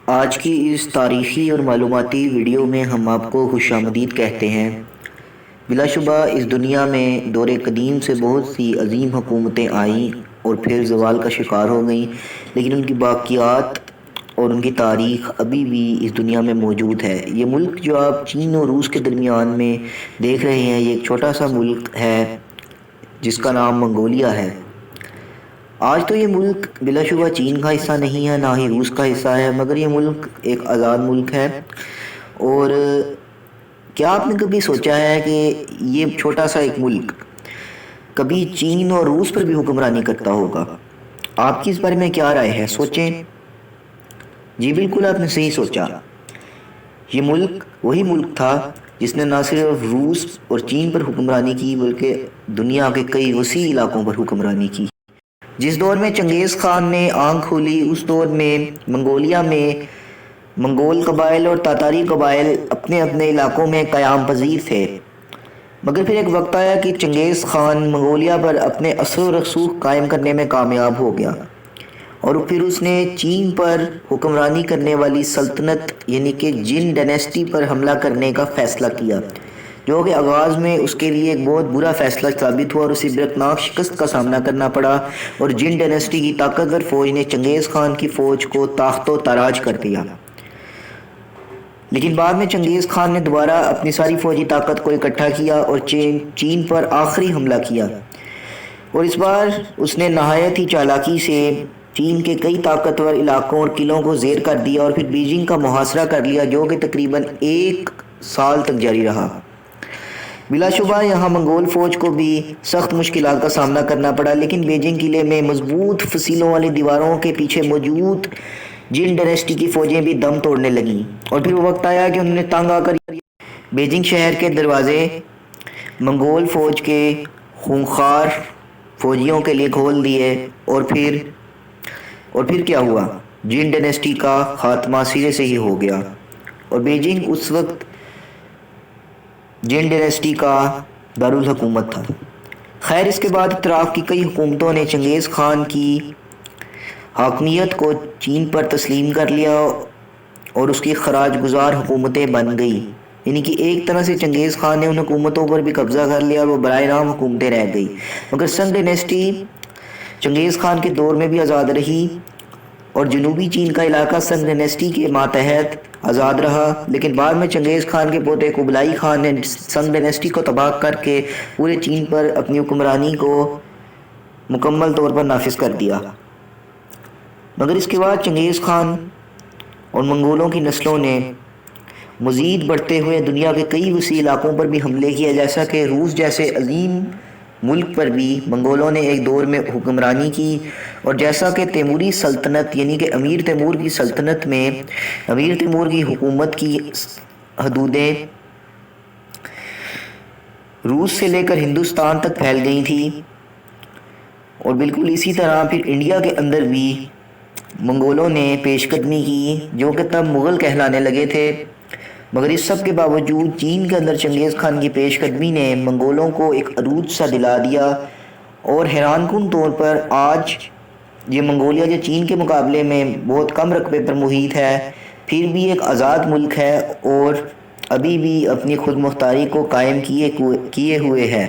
آج کی اس تاریخی اور معلوماتی ویڈیو میں ہم آپ کو خوش آمدید کہتے ہیں۔ بلا شبہ اس دنیا میں دور قدیم سے بہت سی عظیم حکومتیں آئیں اور پھر زوال کا شکار ہو گئیں، لیکن ان کی باقیات اور ان کی تاریخ ابھی بھی اس دنیا میں موجود ہے۔ یہ ملک جو آپ چین اور روس کے درمیان میں دیکھ رہے ہیں، یہ ایک چھوٹا سا ملک ہے جس کا نام منگولیا ہے۔ آج تو یہ ملک بلا شبہ چین کا حصہ نہیں ہے، نہ ہی روس کا حصہ ہے، مگر یہ ملک ایک آزاد ملک ہے۔ اور کیا آپ نے کبھی سوچا ہے کہ یہ چھوٹا سا ایک ملک کبھی چین اور روس پر بھی حکمرانی کرتا ہوگا؟ آپ کی اس بارے میں کیا رائے ہے؟ سوچیں۔ جی بالکل، آپ نے صحیح سوچا۔ یہ ملک وہی ملک تھا جس نے نہ صرف روس اور چین پر حکمرانی کی بلکہ دنیا کے کئی وسیع علاقوں پر حکمرانی کی۔ جس دور میں چنگیز خان نے آنکھ کھولی، اس دور میں منگولیا میں منگول قبائل اور تاتاری قبائل اپنے اپنے علاقوں میں قیام پذیر تھے، مگر پھر ایک وقت آیا کہ چنگیز خان منگولیا پر اپنے اثر و رسوخ قائم کرنے میں کامیاب ہو گیا، اور پھر اس نے چین پر حکمرانی کرنے والی سلطنت یعنی کہ جن ڈائنیسٹی پر حملہ کرنے کا فیصلہ کیا، جو کہ آغاز میں اس کے لیے ایک بہت برا فیصلہ ثابت ہوا اور اسے عبرتناک شکست کا سامنا کرنا پڑا، اور جن ڈائنیسٹی کی طاقتور فوج نے چنگیز خان کی فوج کو تاخت و تاراج کر دیا۔ لیکن بعد میں چنگیز خان نے دوبارہ اپنی ساری فوجی طاقت کو اکٹھا کیا اور چین پر آخری حملہ کیا، اور اس بار اس نے نہایت ہی چالاکی سے چین کے کئی طاقتور علاقوں اور قلعوں کو زیر کر دیا اور پھر بیجنگ کا محاصرہ کر لیا، جو کہ تقریباً 1 سال تک جاری رہا۔ بلا شبہ یہاں منگول فوج کو بھی سخت مشکلات کا سامنا کرنا پڑا، لیکن بیجنگ قلعے میں مضبوط فصیلوں والی دیواروں کے پیچھے موجود جن ڈائنیسٹی کی فوجیں بھی دم توڑنے لگیں، اور پھر وہ وقت آیا کہ انہوں نے تنگ آ کر بیجنگ شہر کے دروازے منگول فوج کے خونخوار فوجیوں کے لیے کھول دیے، اور پھر کیا ہوا؟ جن ڈائنیسٹی کا خاتمہ سرے سے ہی ہو گیا، اور بیجنگ اس وقت جن ڈائنیسٹی کا دارالحکومت تھا۔ خیر، اس کے بعد اطراف کی کئی حکومتوں نے چنگیز خان کی حاکمیت کو چین پر تسلیم کر لیا اور اس کی خراج گزار حکومتیں بن گئی، یعنی کہ ایک طرح سے چنگیز خان نے ان حکومتوں پر بھی قبضہ کر لیا اور وہ براہ راست حکومتیں رہ گئی، مگر سنگ ڈائنیسٹی چنگیز خان کے دور میں بھی آزاد رہی اور جنوبی چین کا علاقہ سنگ ڈائنیسٹی کے ماتحت آزاد رہا۔ لیکن بعد میں چنگیز خان کے پوتے قبلائی خان نے سنگ ڈائنیسٹی کو تباہ کر کے پورے چین پر اپنی حکمرانی کو مکمل طور پر نافذ کر دیا، مگر اس کے بعد چنگیز خان اور منگولوں کی نسلوں نے مزید بڑھتے ہوئے دنیا کے کئی وسیع علاقوں پر بھی حملے کیے، جیسا کہ روس جیسے عظیم ملک پر بھی منگولوں نے ایک دور میں حکمرانی کی، اور جیسا کہ تیموری سلطنت یعنی کہ امیر تیمور کی سلطنت میں امیر تیمور کی حکومت کی حدودیں روس سے لے کر ہندوستان تک پھیل گئی تھی، اور بالکل اسی طرح پھر انڈیا کے اندر بھی منگولوں نے پیش قدمی کی، جو کہ تب مغل کہلانے لگے تھے، مگر اس سب کے باوجود چین کے اندر چنگیز خان کی پیش قدمی نے منگولوں کو ایک عروج سا دلا دیا، اور حیران کن طور پر آج یہ منگولیا جو چین کے مقابلے میں بہت کم رقبے پر محیط ہے، پھر بھی ایک آزاد ملک ہے اور ابھی بھی اپنی خود مختاری کو قائم کیے ہوئے ہے۔